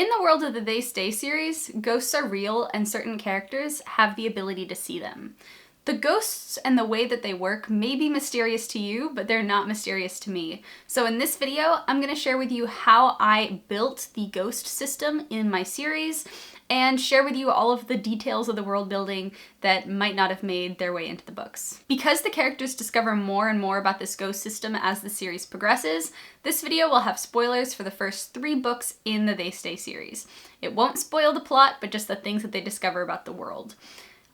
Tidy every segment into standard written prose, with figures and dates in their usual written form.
In the world of the They Stay series, ghosts are real and certain characters have the ability to see them. The ghosts and the way that they work may be mysterious to you, but they're not mysterious to me. So in this video, I'm going to share with you how I built the ghost system in my series and share with you all of the details of the world building that might not have made their way into the books. Because the characters discover more and more about this ghost system as the series progresses, this video will have spoilers for the first 3 books in the They Stay series. It won't spoil the plot, but just the things that they discover about the world.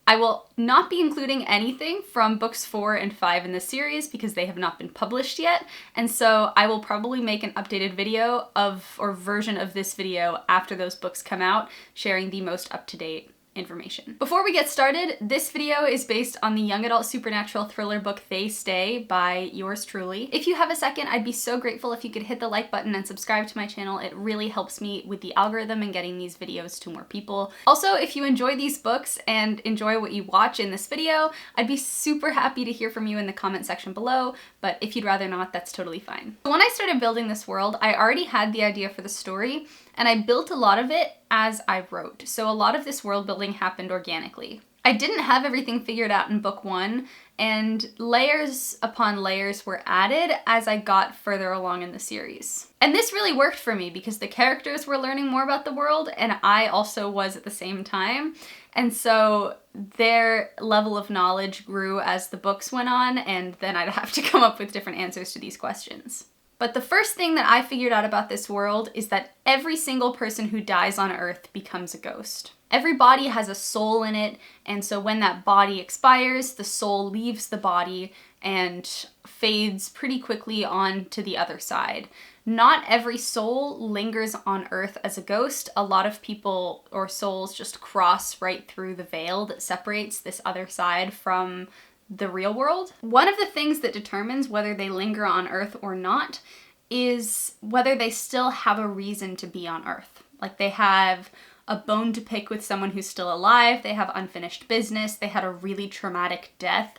I will not be including anything from books 4 and 5 in the series because they have not been published yet, and so I will probably make an updated video or version of this video after those books come out, sharing the most up-to-date information. Before we get started, this video is based on the young adult supernatural thriller book They Stay by yours truly. If you have a second, I'd be so grateful if you could hit the like button and subscribe to my channel. It really helps me with the algorithm and getting these videos to more people. Also, if you enjoy these books and enjoy what you watch in this video, I'd be super happy to hear from you in the comment section below, but if you'd rather not, that's totally fine. So when I started building this world, I already had the idea for the story, and I built a lot of it as I wrote. So a lot of this world building happened organically. I didn't have everything figured out in book 1, and layers upon layers were added as I got further along in the series. And this really worked for me because the characters were learning more about the world, and I also was at the same time. And so their level of knowledge grew as the books went on, and then I'd have to come up with different answers to these questions. But the first thing that I figured out about this world is that every single person who dies on Earth becomes a ghost. Every body has a soul in it, and so when that body expires, the soul leaves the body and fades pretty quickly on to the other side. Not every soul lingers on Earth as a ghost. A lot of people or souls just cross right through the veil that separates this other side from the real world. One of the things that determines whether they linger on Earth or not is whether they still have a reason to be on Earth. Like they have a bone to pick with someone who's still alive, they have unfinished business, they had a really traumatic death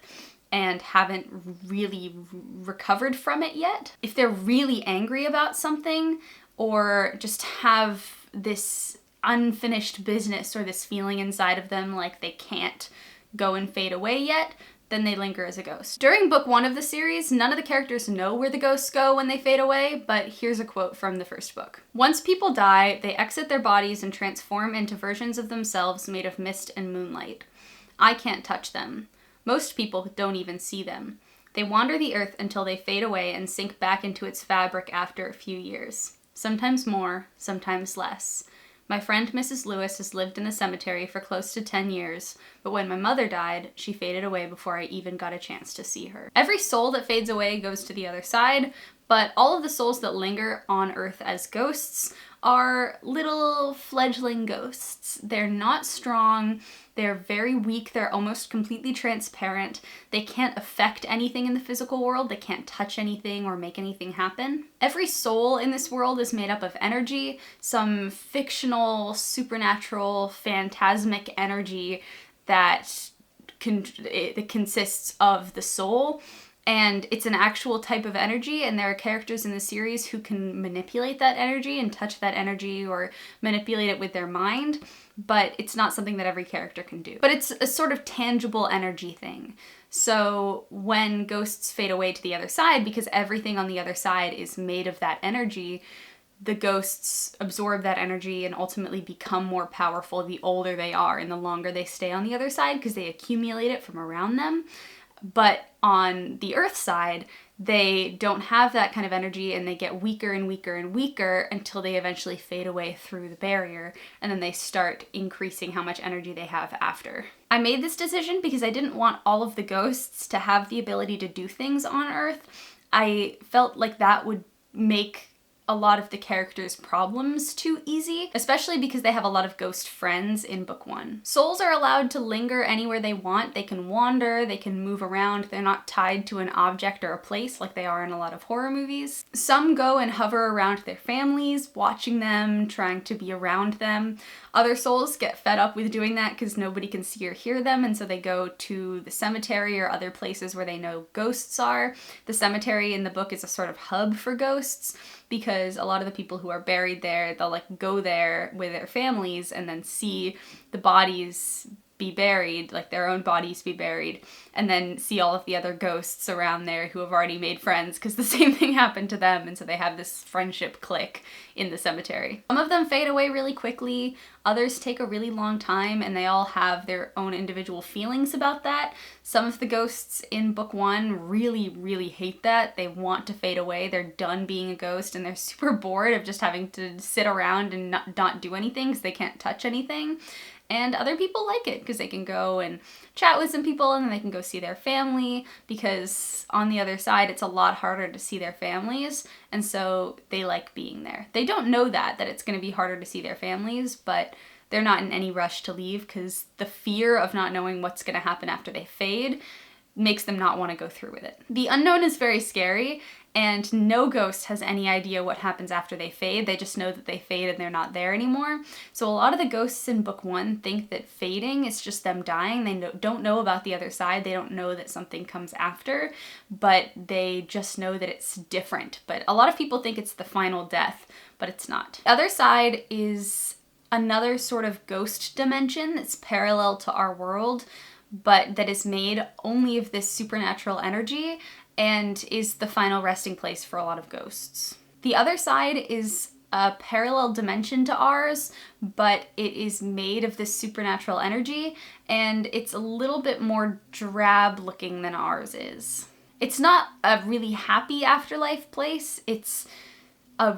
and haven't really recovered from it yet. If they're really angry about something or just have this unfinished business or this feeling inside of them like they can't go and fade away yet, then they linger as a ghost. During book 1 of the series, none of the characters know where the ghosts go when they fade away, but here's a quote from the first book. Once people die, they exit their bodies and transform into versions of themselves made of mist and moonlight. I can't touch them. Most people don't even see them. They wander the earth until they fade away and sink back into its fabric after a few years. Sometimes more, sometimes less. My friend Mrs. Lewis has lived in the cemetery for close to 10 years, but when my mother died, she faded away before I even got a chance to see her. Every soul that fades away goes to the other side, but all of the souls that linger on Earth as ghosts are little fledgling ghosts. They're not strong, they're very weak, they're almost completely transparent, they can't affect anything in the physical world, they can't touch anything or make anything happen. Every soul in this world is made up of energy, some fictional, supernatural, phantasmic energy that consists of the soul. And it's an actual type of energy, and there are characters in the series who can manipulate that energy and touch that energy or manipulate it with their mind, but it's not something that every character can do. But it's a sort of tangible energy thing. So when ghosts fade away to the other side, because everything on the other side is made of that energy, the ghosts absorb that energy and ultimately become more powerful the older they are and the longer they stay on the other side because they accumulate it from around them. But on the Earth side, they don't have that kind of energy and they get weaker and weaker and weaker until they eventually fade away through the barrier, and then they start increasing how much energy they have after. I made this decision because I didn't want all of the ghosts to have the ability to do things on Earth. I felt like that would make a lot of the characters' problems too easy, especially because they have a lot of ghost friends in book 1. Souls are allowed to linger anywhere they want. They can wander, they can move around. They're not tied to an object or a place like they are in a lot of horror movies. Some go and hover around their families, watching them, trying to be around them. Other souls get fed up with doing that because nobody can see or hear them, and so they go to the cemetery or other places where they know ghosts are. The cemetery in the book is a sort of hub for ghosts, because a lot of the people who are buried there, they'll like go there with their families and then see the bodies be buried, like their own bodies be buried, and then see all of the other ghosts around there who have already made friends because the same thing happened to them, and so they have this friendship clique in the cemetery. Some of them fade away really quickly, others take a really long time, and they all have their own individual feelings about that. Some of the ghosts in book 1 really, really hate that. They want to fade away. They're done being a ghost, and they're super bored of just having to sit around and not do anything because they can't touch anything. And other people like it because they can go and chat with some people, and then they can go see their family, because on the other side it's a lot harder to see their families, and so they like being there. They don't know that it's going to be harder to see their families, but they're not in any rush to leave because the fear of not knowing what's going to happen after they fade makes them not want to go through with it. The unknown is very scary, and no ghost has any idea what happens after they fade. They just know that they fade and they're not there anymore. So a lot of the ghosts in book 1 think that fading is just them dying. They don't know about the other side. They don't know that something comes after, but they just know that it's different. But a lot of people think it's the final death, but it's not. The other side is another sort of ghost dimension that's parallel to our world, but that is made only of this supernatural energy and is the final resting place for a lot of ghosts. The other side is a parallel dimension to ours, but it is made of this supernatural energy, and it's a little bit more drab looking than ours is. It's not a really happy afterlife place. It's a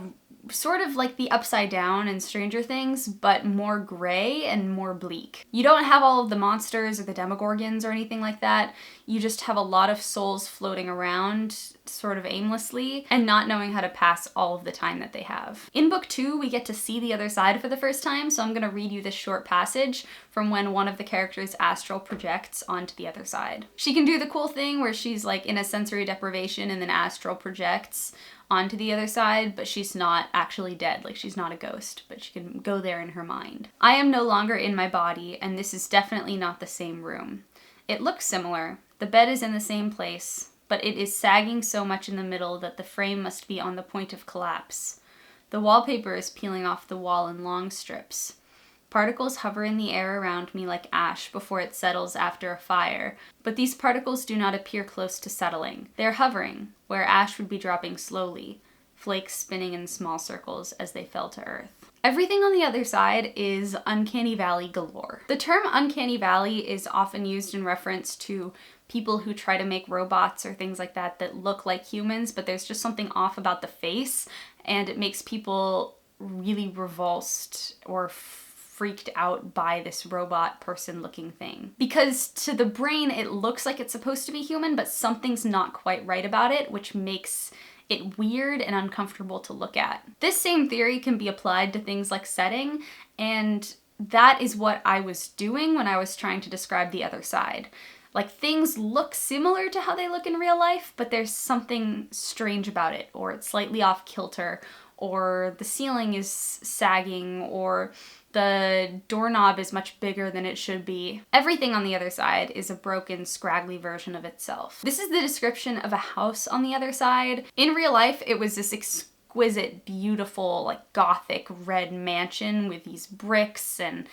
sort of like the Upside Down in Stranger Things, but more gray and more bleak. You don't have all of the monsters or the demogorgons or anything like that. You just have a lot of souls floating around sort of aimlessly and not knowing how to pass all of the time that they have. In book 2, we get to see the other side for the first time, so I'm going to read you this short passage from when one of the characters astral projects onto the other side. She can do the cool thing where she's like in a sensory deprivation and then astral projects onto the other side, but she's not actually dead, like she's not a ghost, but she can go there in her mind. I am no longer in my body, and this is definitely not the same room. It looks similar. The bed is in the same place, but it is sagging so much in the middle that the frame must be on the point of collapse. The wallpaper is peeling off the wall in long strips. Particles hover in the air around me like ash before it settles after a fire, but these particles do not appear close to settling. They are hovering, where ash would be dropping slowly, flakes spinning in small circles as they fell to earth. Everything on the other side is uncanny valley galore. The term uncanny valley is often used in reference to people who try to make robots or things like that that look like humans, but there's just something off about the face, and it makes people really revulsed or freaked out by this robot person looking thing. Because to the brain, it looks like it's supposed to be human, but something's not quite right about it, which makes it weird and uncomfortable to look at. This same theory can be applied to things like setting, and that is what I was doing when I was trying to describe the other side. Like, things look similar to how they look in real life, but there's something strange about it, or it's slightly off kilter, or the ceiling is sagging, or the doorknob is much bigger than it should be. Everything on the other side is a broken, scraggly version of itself. This is the description of a house on the other side. In real life, it was this exquisite, beautiful, like gothic red mansion with these bricks and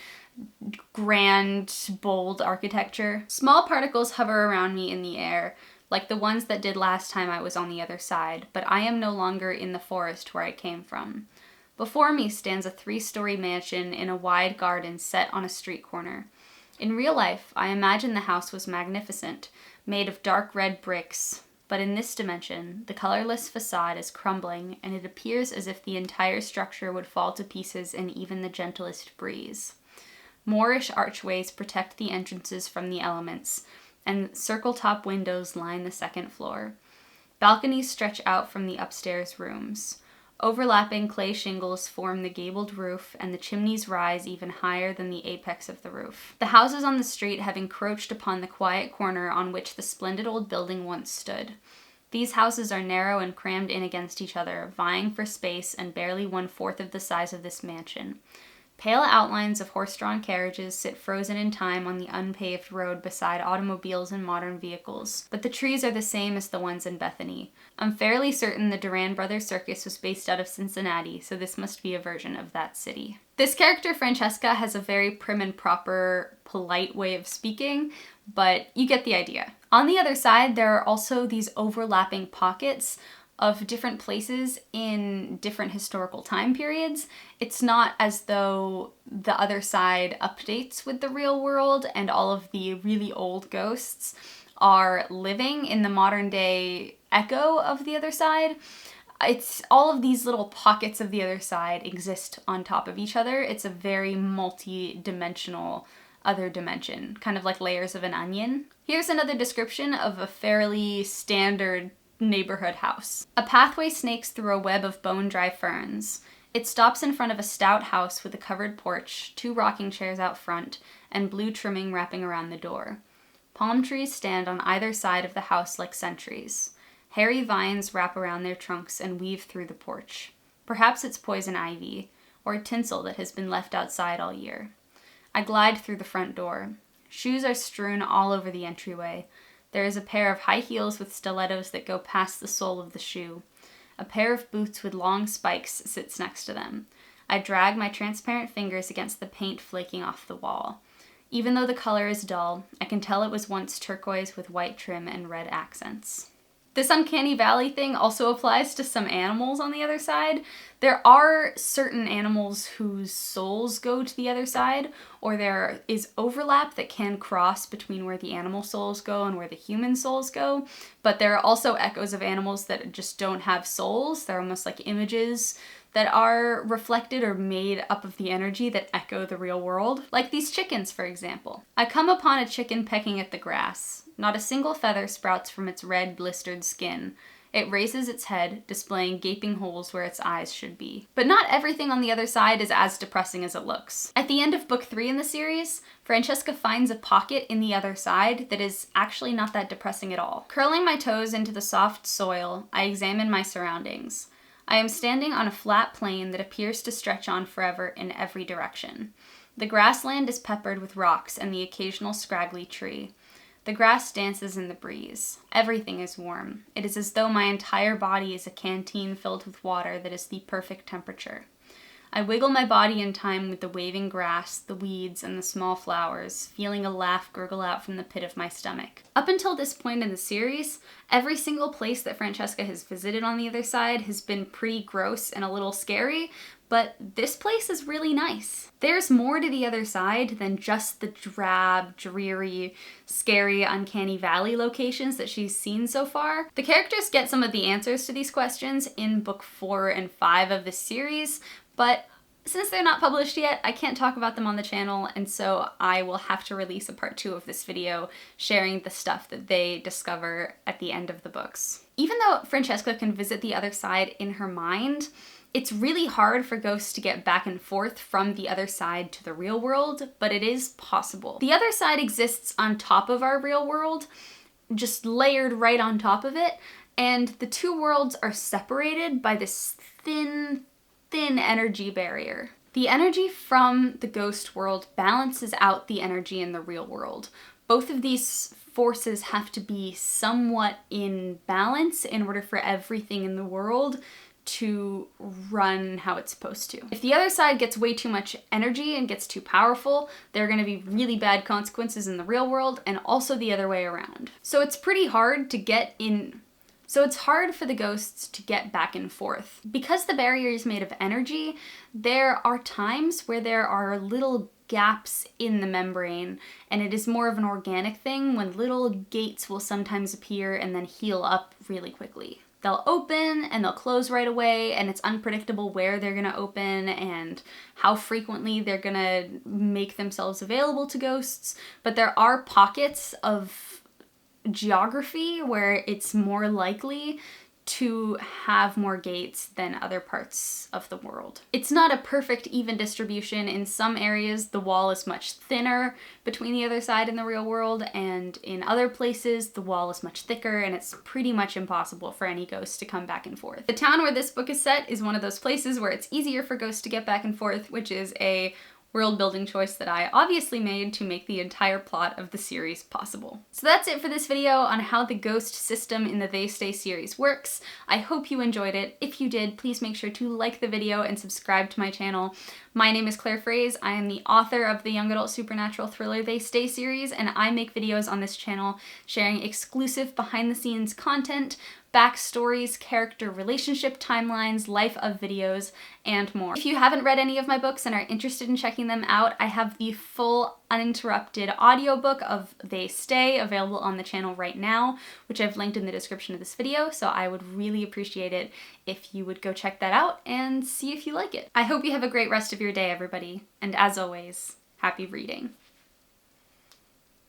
grand, bold architecture. Small particles hover around me in the air, like the ones that did last time I was on the other side, but I am no longer in the forest where I came from. Before me stands a 3-story mansion in a wide garden set on a street corner. In real life, I imagine the house was magnificent, made of dark red bricks, but in this dimension, the colorless facade is crumbling, and it appears as if the entire structure would fall to pieces in even the gentlest breeze. Moorish archways protect the entrances from the elements, and circle-top windows line the second floor. Balconies stretch out from the upstairs rooms. Overlapping clay shingles form the gabled roof, and the chimneys rise even higher than the apex of the roof. The houses on the street have encroached upon the quiet corner on which the splendid old building once stood. These houses are narrow and crammed in against each other, vying for space and barely 1/4 of the size of this mansion. Pale outlines of horse-drawn carriages sit frozen in time on the unpaved road beside automobiles and modern vehicles, but the trees are the same as the ones in Bethany. I'm fairly certain the Duran Brothers Circus was based out of Cincinnati, so this must be a version of that city. This character, Francesca, has a very prim and proper, polite way of speaking, but you get the idea. On the other side, there are also these overlapping pockets of different places in different historical time periods. It's not as though the other side updates with the real world and all of the really old ghosts are living in the modern day echo of the other side. It's all of these little pockets of the other side exist on top of each other. It's a very multi-dimensional other dimension, kind of like layers of an onion. Here's another description of a fairly standard neighborhood house. A pathway snakes through a web of bone-dry ferns. It stops in front of a stout house with a covered porch, 2 rocking chairs out front, and blue trimming wrapping around the door. Palm trees stand on either side of the house like sentries. Hairy vines wrap around their trunks and weave through the porch. Perhaps it's poison ivy, or tinsel that has been left outside all year. I glide through the front door. Shoes are strewn all over the entryway. There is a pair of high heels with stilettos that go past the sole of the shoe. A pair of boots with long spikes sits next to them. I drag my transparent fingers against the paint flaking off the wall. Even though the color is dull, I can tell it was once turquoise with white trim and red accents. This uncanny valley thing also applies to some animals on the other side. There are certain animals whose souls go to the other side, or there is overlap that can cross between where the animal souls go and where the human souls go, but there are also echoes of animals that just don't have souls. They're almost like images that are reflected or made up of the energy that echo the real world, like these chickens, for example. I come upon a chicken pecking at the grass. Not a single feather sprouts from its red, blistered skin. It raises its head, displaying gaping holes where its eyes should be. But not everything on the other side is as depressing as it looks. At the end of book 3 in the series, Francesca finds a pocket in the other side that is actually not that depressing at all. Curling my toes into the soft soil, I examine my surroundings. I am standing on a flat plain that appears to stretch on forever in every direction. The grassland is peppered with rocks and the occasional scraggly tree. The grass dances in the breeze. Everything is warm. It is as though my entire body is a canteen filled with water that is the perfect temperature. I wiggle my body in time with the waving grass, the weeds, and the small flowers, feeling a laugh gurgle out from the pit of my stomach. Up until this point in the series, every single place that Francesca has visited on the other side has been pretty gross and a little scary, but this place is really nice. There's more to the other side than just the drab, dreary, scary, uncanny valley locations that she's seen so far. The characters get some of the answers to these questions in book 4 and 5 of this series, but since they're not published yet, I can't talk about them on the channel, and so I will have to release a part 2 of this video sharing the stuff that they discover at the end of the books. Even though Francesca can visit the other side in her mind, it's really hard for ghosts to get back and forth from the other side to the real world, but it is possible. The other side exists on top of our real world, just layered right on top of it, and the two worlds are separated by this thin energy barrier. The energy from the ghost world balances out the energy in the real world. Both of these forces have to be somewhat in balance in order for everything in the world to run how it's supposed to. If the other side gets way too much energy and gets too powerful, there are going to be really bad consequences in the real world, and also the other way around. So it's pretty hard to get in. So it's hard for the ghosts to get back and forth. Because the barrier is made of energy, there are times where there are little gaps in the membrane, and it is more of an organic thing when little gates will sometimes appear and then heal up really quickly. They'll open and they'll close right away, and it's unpredictable where they're gonna open and how frequently they're gonna make themselves available to ghosts, but there are pockets of geography where it's more likely to have more gates than other parts of the world. It's not a perfect even distribution. In some areas, the wall is much thinner between the other side and the real world, and in other places, the wall is much thicker, and it's pretty much impossible for any ghost to come back and forth. The town where this book is set is one of those places where it's easier for ghosts to get back and forth, which is a world building choice that I obviously made to make the entire plot of the series possible. So that's it for this video on how the ghost system in the They Stay series works. I hope you enjoyed it. If you did, please make sure to like the video and subscribe to my channel. My name is Fraise. I am the author of the young adult supernatural thriller They Stay series, and I make videos on this channel sharing exclusive behind the scenes content, backstories, character relationship timelines, life of videos, and more. If you haven't read any of my books and are interested in checking them out, I have the full uninterrupted audiobook of They Stay available on the channel right now, which I've linked in the description of this video, so I would really appreciate it if you would go check that out and see if you like it. I hope you have a great rest of your day, everybody, and as always, happy reading.